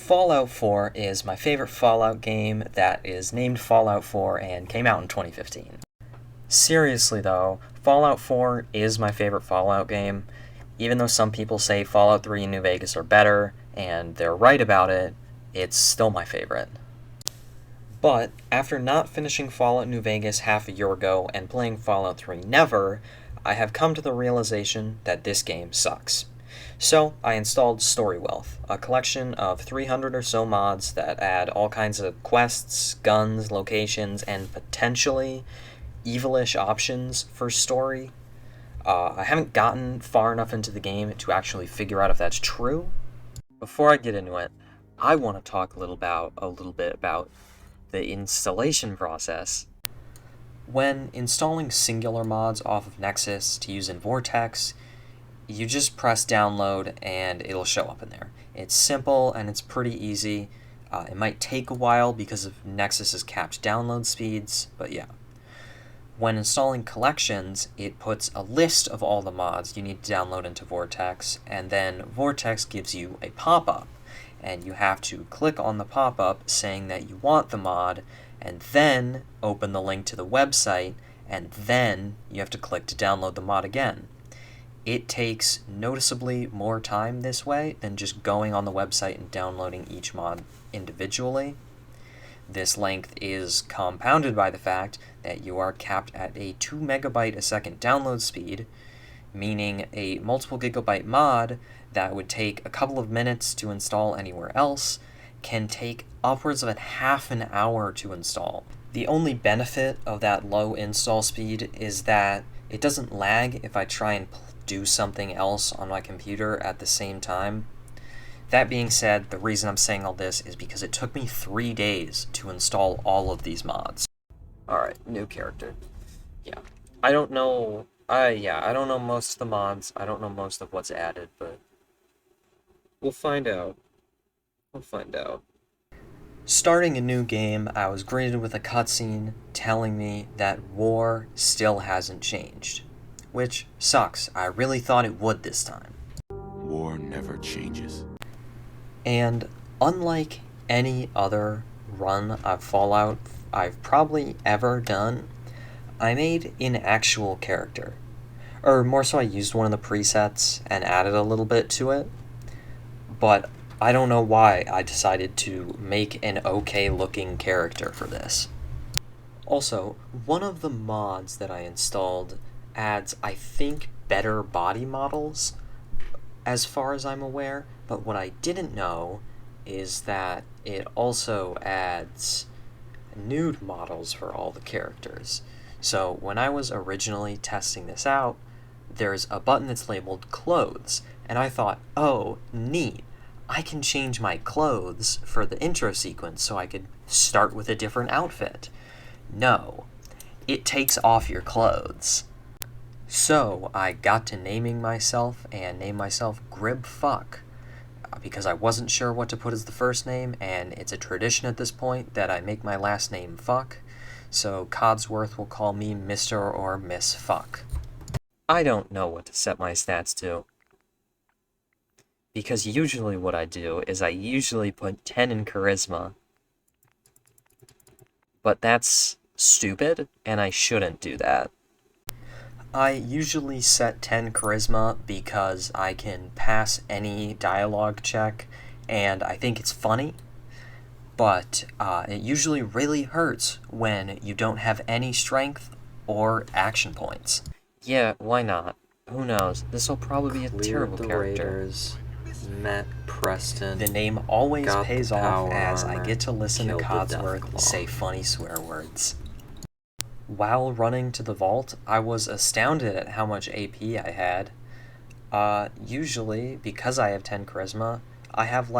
Fallout 4 is my favorite Fallout game that is named Fallout 4 and came out in 2015. Seriously though, Fallout 4 is my favorite Fallout game. Even though some people say Fallout 3 and New Vegas are better, and they're right about it, it's still my favorite. But after not finishing Fallout New Vegas half a year ago and playing Fallout 3 Never, I have come to the realization that this game sucks. So I installed Story Wealth, a collection of 300 or so mods that add all kinds of quests, guns, locations, and potentially evilish options for story. I haven't gotten far enough into the game to actually figure out if that's true. Before I get into it, I want to talk a little bit about the installation process. When installing singular mods off of Nexus to use in Vortex, you just press download and it'll show up in there. It's simple and it's pretty easy. It might take a while because of Nexus's capped download speeds, but yeah. When installing collections, it puts a list of all the mods you need to download into Vortex, and then Vortex gives you a pop-up, and you have to click on the pop-up saying that you want the mod, and then open the link to the website, and then you have to click to download the mod again. It takes noticeably more time this way than just going on the website and downloading each mod individually. This length is compounded by the fact that you are capped at a 2 megabyte a second download speed, meaning a multiple gigabyte mod that would take a couple of minutes to install anywhere else can take upwards of a half an hour to install. The only benefit of that low install speed is that it doesn't lag if I try and do something else on my computer at the same time. That being said, the reason I'm saying all this is because it took me 3 days to install all of these mods. Alright, new character. Yeah. I don't know most of the mods. I don't know most of what's added, but we'll find out. Starting a new game, I was greeted with a cutscene telling me that war still hasn't changed. Which sucks. I really thought it would this time. War never changes. And unlike any other run of Fallout I've probably ever done, I made an actual character. Or more so, I used one of the presets and added a little bit to it. But I don't know why I decided to make an okay looking character for this. Also, one of the mods that I installed adds, I think, better body models, as far as I'm aware, but what I didn't know is that it also adds nude models for all the characters. So when I was originally testing this out, there's a button that's labeled clothes, and I thought, oh, neat, I can change my clothes for the intro sequence so I could start with a different outfit. No, it takes off your clothes. So I got to naming myself and named myself Gribfuck, because I wasn't sure what to put as the first name, and it's a tradition at this point that I make my last name Fuck, so Codsworth will call me Mr. or Miss Fuck. I don't know what to set my stats to, because usually what I do is I usually put 10 in Charisma, but that's stupid, and I shouldn't do that. I usually set 10 Charisma because I can pass any dialogue check, and I think it's funny, but it usually really hurts when you don't have any strength or action points. Yeah, why not? Who knows? This will probably be a terrible character. Raiders, met Preston. The name always got pays the off power as I armor, get to listen to killed the Codsworth Deathclaw. say funny swear words. While running to the vault, I was astounded at how much AP I had. Usually, because I have 10 Charisma, I have,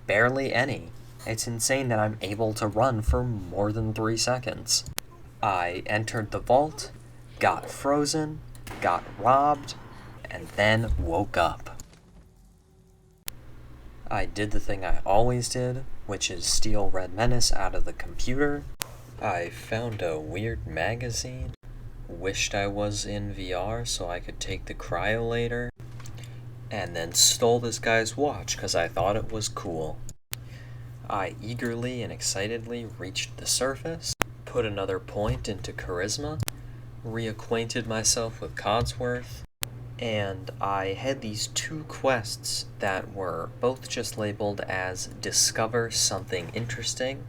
barely any. It's insane that I'm able to run for more than 3 seconds. I entered the vault, got frozen, got robbed, and then woke up. I did the thing I always did, which is steal Red Menace out of the computer. I found a weird magazine, wished I was in VR so I could take the cryo later, and then stole this guy's watch because I thought it was cool. I eagerly and excitedly reached the surface, put another point into charisma, reacquainted myself with Codsworth, and I had these two quests that were both just labeled as Discover Something Interesting.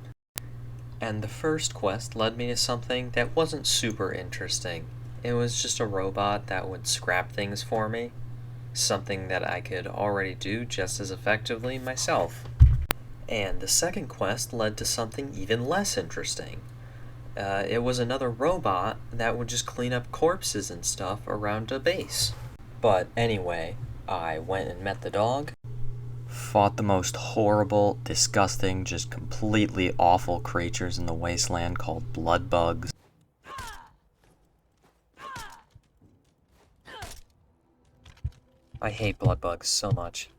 And the first quest led me to something that wasn't super interesting. It was just a robot that would scrap things for me, something that I could already do just as effectively myself. And the second quest led to something even less interesting. It was another robot that would just clean up corpses and stuff around a base. But anyway, I went and met the dog, fought the most horrible, disgusting, just completely awful creatures in the wasteland called blood bugs. I hate blood bugs so much.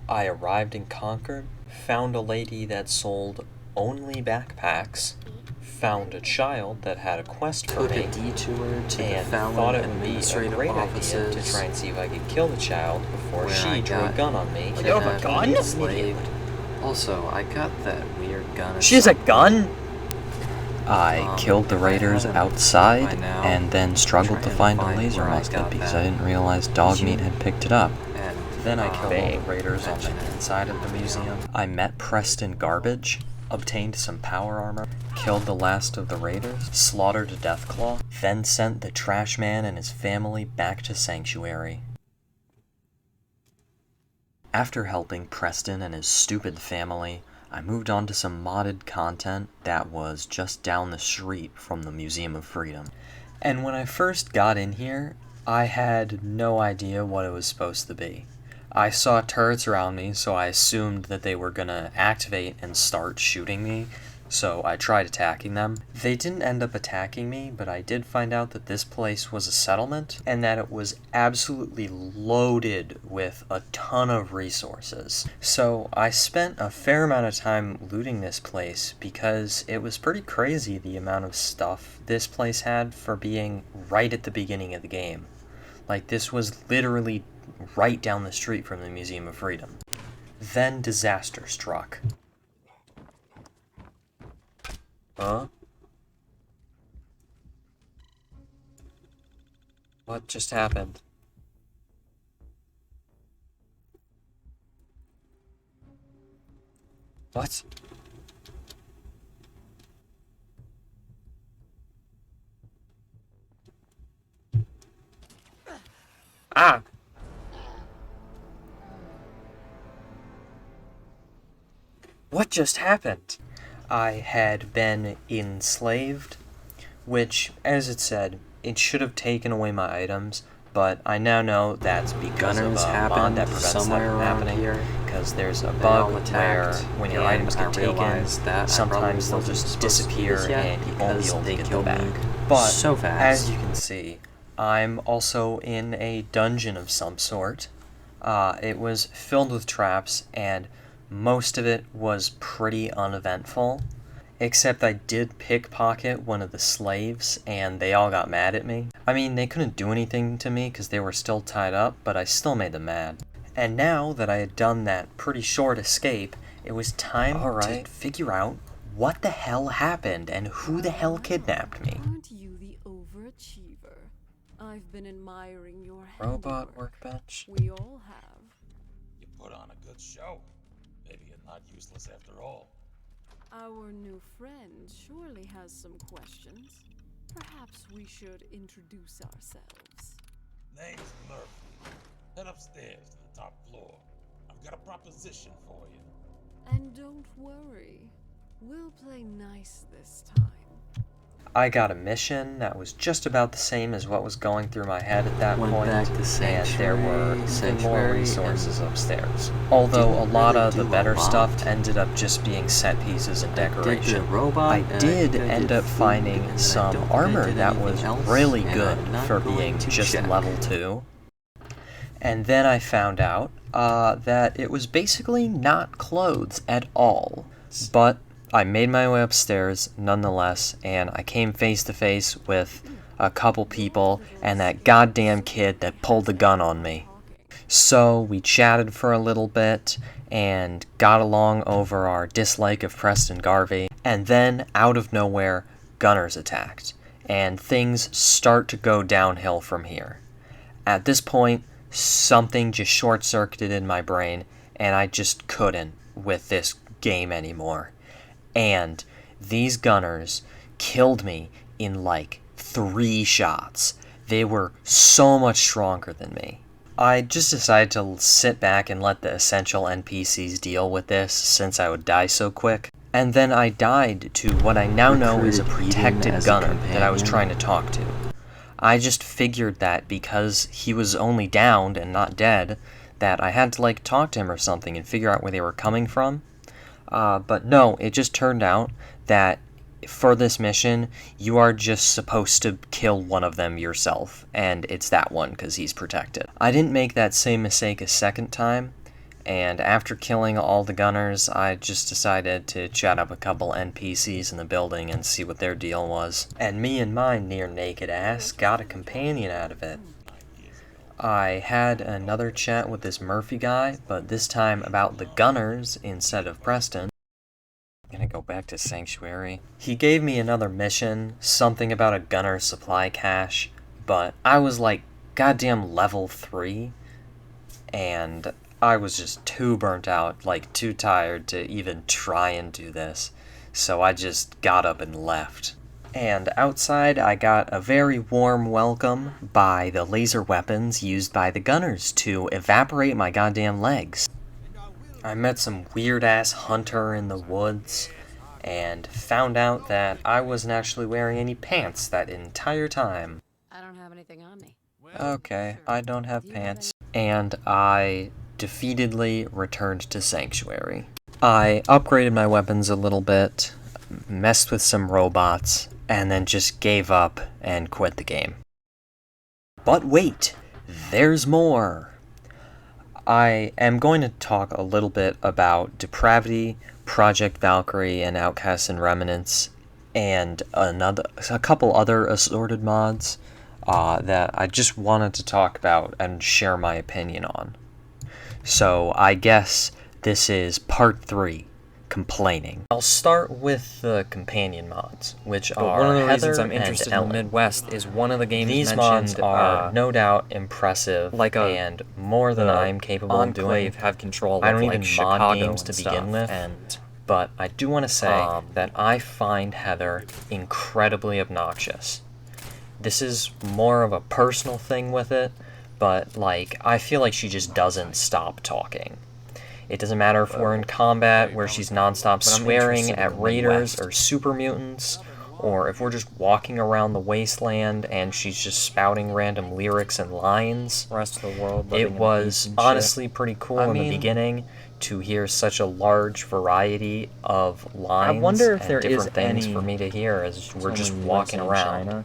I arrived in Concord, found a lady that sold only backpacks, found a child that had a quest for Took me, a detour to the and Fallon thought it would be a administrative great idea offices to try and see if I could kill the child before where she I drew a got gun on me. You have a gun? Enslaved. Also, I got that weird gun. She has a gun? I killed the if I raiders hadn't outside by now, and then struggled try to and find a find laser where I musket got because that I didn't realize dog machine. meat had picked it up. And, Then I killed all the Bang. raiders on the Mention it. inside of the museum. I met Preston Garbage, obtained some power armor, killed the last of the raiders, slaughtered a Deathclaw, then sent the trash man and his family back to Sanctuary. After helping Preston and his stupid family, I moved on to some modded content that was just down the street from the Museum of Freedom. And when I first got in here, I had no idea what it was supposed to be. I saw turrets around me, so I assumed that they were gonna activate and start shooting me, so I tried attacking them. They didn't end up attacking me, but I did find out that this place was a settlement, and that it was absolutely loaded with a ton of resources. So I spent a fair amount of time looting this place, because it was pretty crazy the amount of stuff this place had for being right at the beginning of the game. Like, this was literally right down the street from the Museum of Freedom. Then disaster struck. Huh? What just happened? What? Ah! What just happened? I had been enslaved, which, as it said, it should have taken away my items, but I now know that's because Gunners of a mod happened that prevents that somewhere from around happening, here. because there's a They bug all where attacked, when your and items I get taken, realized that I sometimes they'll probably just wasn't supposed to do disappear this yet and you won't be because able to they get them killed me back. But, so fast. as you can see, I'm also in a dungeon of some sort. It was filled with traps, and most of it was pretty uneventful. Except I did pickpocket one of the slaves, and they all got mad at me. I mean, they couldn't do anything to me because they were still tied up, but I still made them mad. And now that I had done that pretty short escape, it was time to figure out what the hell happened and who the hell kidnapped me. Aren't you the overachiever? I've been admiring your Robot handiwork. workbench. We all have. You put on a good show. Maybe you're not useless after all. Our new friend surely has some questions. Perhaps we should introduce ourselves. Name's Murphy. Head upstairs to the top floor. I've got a proposition for you. And don't worry, we'll play nice this time. I got a mission that was just about the same as what was going through my head at that Went point, back to and there were even more Sanctuary, resources upstairs. Although a didn't lot really of the do a better lot. stuff ended up just being set pieces and Did decoration. the robot, I and did think I end did up food, finding and I some don't think I armor did that anything was else, really and good I'm not for going being to just check. level 2. And then I found out that it was basically not clothes at all. But I made my way upstairs nonetheless, and I came face to face with a couple people and that goddamn kid that pulled the gun on me. So we chatted for a little bit and got along over our dislike of Preston Garvey, and then out of nowhere, Gunners attacked, and things start to go downhill from here. At this point, something just short-circuited in my brain, and I just couldn't with this game anymore. And these Gunners killed me in like 3 shots. They were so much stronger than me. I just decided to sit back and let the essential NPCs deal with this since I would die so quick. And then I died to what I now know is a protected gunner that I was trying to talk to. I just figured that because he was only downed and not dead, that I had to like talk to him or something and figure out where they were coming from. But no, it just turned out that for this mission, you are just supposed to kill one of them yourself, and it's that one because he's protected. I didn't make that same mistake a second time, and after killing all the Gunners, I just decided to chat up a couple NPCs in the building and see what their deal was. And me and my near-naked ass got a companion out of it. I had another chat with this Murphy guy, but this time about the Gunners instead of Preston. I'm gonna go back to Sanctuary. He gave me another mission, something about a gunner supply cache, but I was like goddamn level 3, and I was just too burnt out, like too tired to even try and do this, so I just got up and left. And outside I got a very warm welcome by the laser weapons used by the Gunners to evaporate my goddamn legs. I met some weird-ass hunter in the woods, and found out that I wasn't actually wearing any pants that entire time. I don't have anything on me. Okay, I don't have pants. And I defeatedly returned to Sanctuary. I upgraded my weapons a little bit, messed with some robots, and then just gave up and quit the game. But wait, there's more! I am going to talk a little bit about Depravity, Project Valkyrie, and Outcasts and Remnants, and a couple other assorted mods that I just wanted to talk about and share my opinion on. So I guess this is part 3, complaining. I'll start with the companion mods, which are one of the Heather reasons I'm interested in Ellen. the Midwest is one of the games These mentioned, mods are no doubt impressive, like and more than I'm capable of doing. Enclave have control of I don't like even Chicago mod games and to stuff, begin with, and but I do want to say that I find Heather incredibly obnoxious. This is more of a personal thing with it, but like I feel like she just doesn't stop talking. It doesn't matter if we're in combat where she's nonstop swearing at raiders or super mutants, or if we're just walking around the wasteland and she's just spouting random lyrics and lines. rest of the world. It was honestly pretty cool in the beginning to hear such a large variety of lines wonder if and there is different things any for me to hear as we're just someone walking lives in around. China.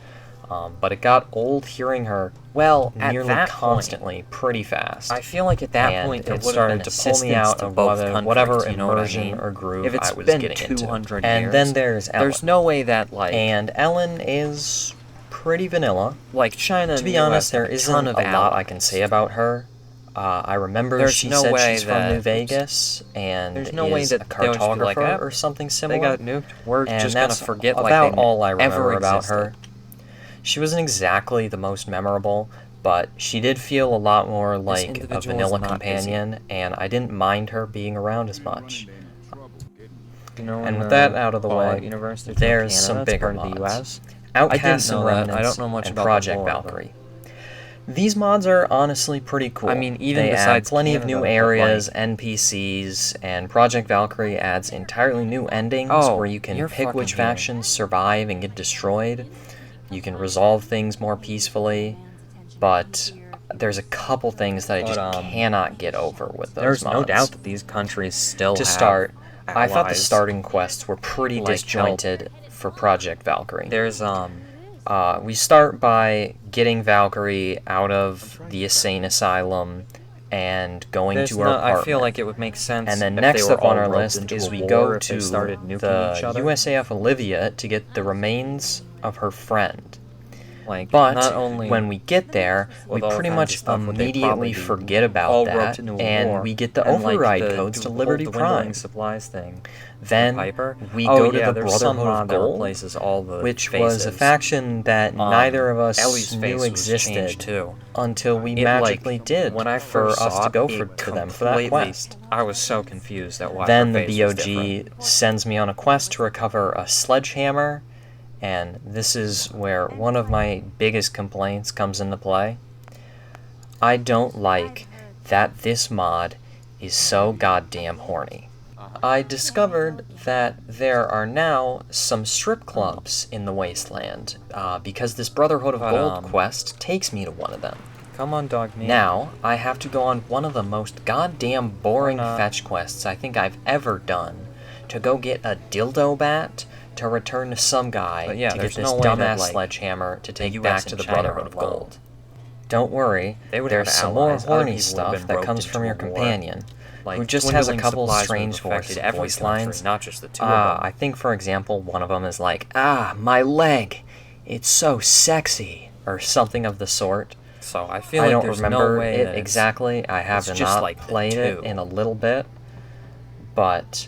But it got old hearing her, well, at nearly that constantly, pretty fast. I feel like at that And point there it would have started been to pull me assistance out to of both whatever countries, you know what I immersion mean? or groove If it's I was been getting 200 into. years, And then there's Ellen. there's no way that like And Ellen is pretty vanilla. China. To and be the US honest, there have a isn't ton a of lot I allies. can say about her. I remember There's she no said way she's from that- New Vegas and There's no way is that a they would just be cartographer like, "Eh, or something similar. They got nuked. We're and just gonna that's forget like about they all I ever remember about existed. her. She wasn't exactly the most memorable, but she did feel a lot more like a individual is vanilla not companion, and I didn't mind her being around as much. You know, And in with the that out of the Fallout way, universe, there's no Canada, some it's bigger part of the mods. US. Outcasts know and that. I Remnants don't know much and about the Project lore, but- Valkyrie. These mods are honestly pretty cool. I mean, even they add besides plenty of Canada, new but, areas, like- NPCs, and Project Valkyrie adds entirely new endings Oh, where you can you're pick which fucking here. factions survive and get destroyed. You can resolve things more peacefully, but there's a couple things that I just cannot get over with those There's mods. no doubt that these countries still To have start, I thought the allies. starting quests were pretty Like, disjointed for Project Valkyrie. There's We start by getting Valkyrie out of the insane asylum and going there's to her no, apartment. I feel like it would make sense. And then if next they were up on all our roped list into is a we war go if they to started nuking the each other. USAF Olivia to get the remains of her friend. Like, But not only when we get there, we with all pretty kinds much of stuff, what they immediately probably do, forget about all that, roped into a and war, we get the and, like, override the codes to whole Liberty dwindling Prime. supplies thing. Then Piper? we Oh, go to yeah, the there's some Brotherhood of mod that Gold, replaces all the which faces. was a faction that neither of us Ellie's face knew was existed changed, too. until we It, magically like, did when I for first us saw to go it to them for that completely- quest. I was so confused at why Then her the face was BOG different. sends me on a quest to recover a sledgehammer, and this is where one of my biggest complaints comes into play. I don't like that this mod is so goddamn horny. I discovered that there are now some strip clubs in the Wasteland, because this Brotherhood of Gold quest takes me to one of them. Come on, dog me. Now, I have to go on one of the most goddamn boring fetch quests I think I've ever done, to go get a dildo bat to return to some guy But yeah, to get there's this no way that, dumbass like, sledgehammer to take US back and to the China Brotherhood of alone. Gold. Don't worry, They would there's have some more allies. Other horny people would have stuff been that roped comes from into your a war. companion, Like, who just has a dwindling couple supplies would have strange affected every voice country, lines. not just the two of them. I think, for example, one of them is like, my leg, it's so sexy, or something of the sort. So I feel I like don't there's remember no way it that exactly. I have it's just not like the played it two. in a little bit, but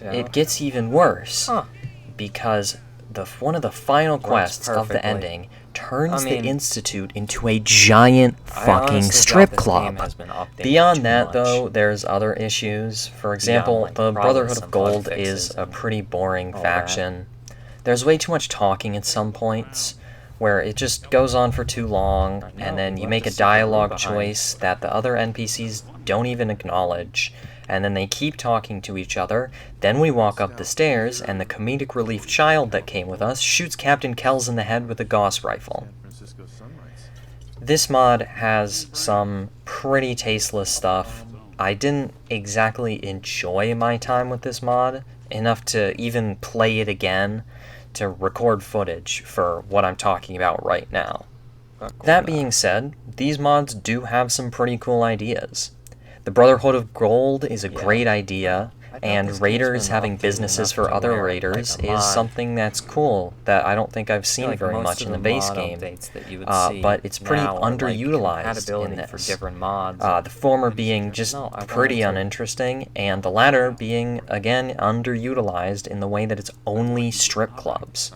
Yeah. it gets even worse Huh. because one of the final quests of the perfectly. ending turns I mean, the Institute into a giant I fucking honestly strip doubt this club. game has been updated Beyond too that, much. though, there's other issues. For example, like, the probably Brotherhood some of bug Gold fixes is a and pretty boring all faction. There's way too much talking at some points, where it just goes on for too long, know, and then we you left make a a secret room dialogue behind. choice that the other NPCs don't even acknowledge, and then they keep talking to each other. Then we walk up the stairs, and the comedic relief child that came with us shoots Captain Kells in the head with a Gauss rifle. This mod has some pretty tasteless stuff. I didn't exactly enjoy my time with this mod enough to even play it again to record footage for what I'm talking about right now. That being said, these mods do have some pretty cool ideas. The Brotherhood of Gold is a great idea, and raiders having businesses for other raiders is something that's cool that I don't think I've seen very much in the base game. But it's pretty underutilized in this. For different mods. The former being just pretty uninteresting, and the latter being, again, underutilized in the way that it's only strip clubs.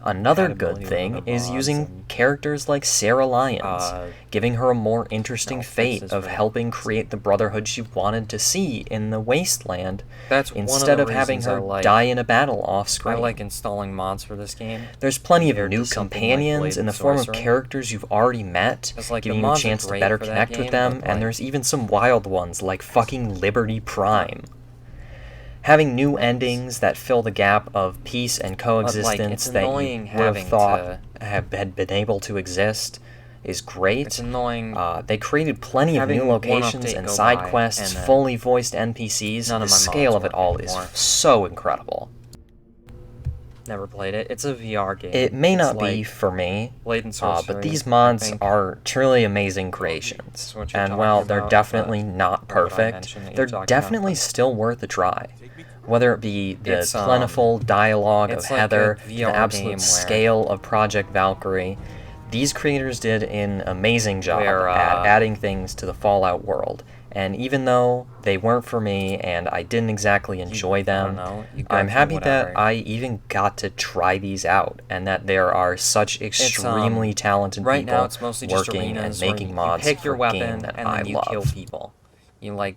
Another good thing is using characters like Sarah Lyons, giving her a more interesting fate of helping create the Brotherhood she wanted to see in the Wasteland, instead of having her die in a battle off-screen. I like installing mods for this game. There's plenty of compared new to something companions like in the Blade form of Sorcerer. characters you've already met, It's like the giving you a mods are chance to great better for that connect with game, them, but, and like- there's even some wild ones like fucking Liberty Prime. Having new endings that fill the gap of peace and coexistence it's that you annoying would have having thought had been able to exist is great. It's annoying. They created plenty of having new one locations update and go side by, quests, and then fully voiced NPCs. none The of my scale mods of it work all anymore. is so incredible. Never played it. It's a VR game. It may It's not be like for me, Blade and Sorcery, but these I mods think. are truly amazing creations. That's what you're And talking while they're about, definitely but not or what I perfect, mentioned that they're you're talking definitely about. still worth a try. Whether it be the It's, plentiful dialogue of it's like a Heather, the VR game absolute where- scale of Project Valkyrie, these creators did an amazing job Where, at adding things to the Fallout world. And even though they weren't for me and I didn't exactly enjoy them, you go I'm through happy that whatever. I even got to try these out, and that there are such extremely talented right people now it's mostly just working and arenas where making you mods pick your for a game weapon that and I then you love. kill people. You like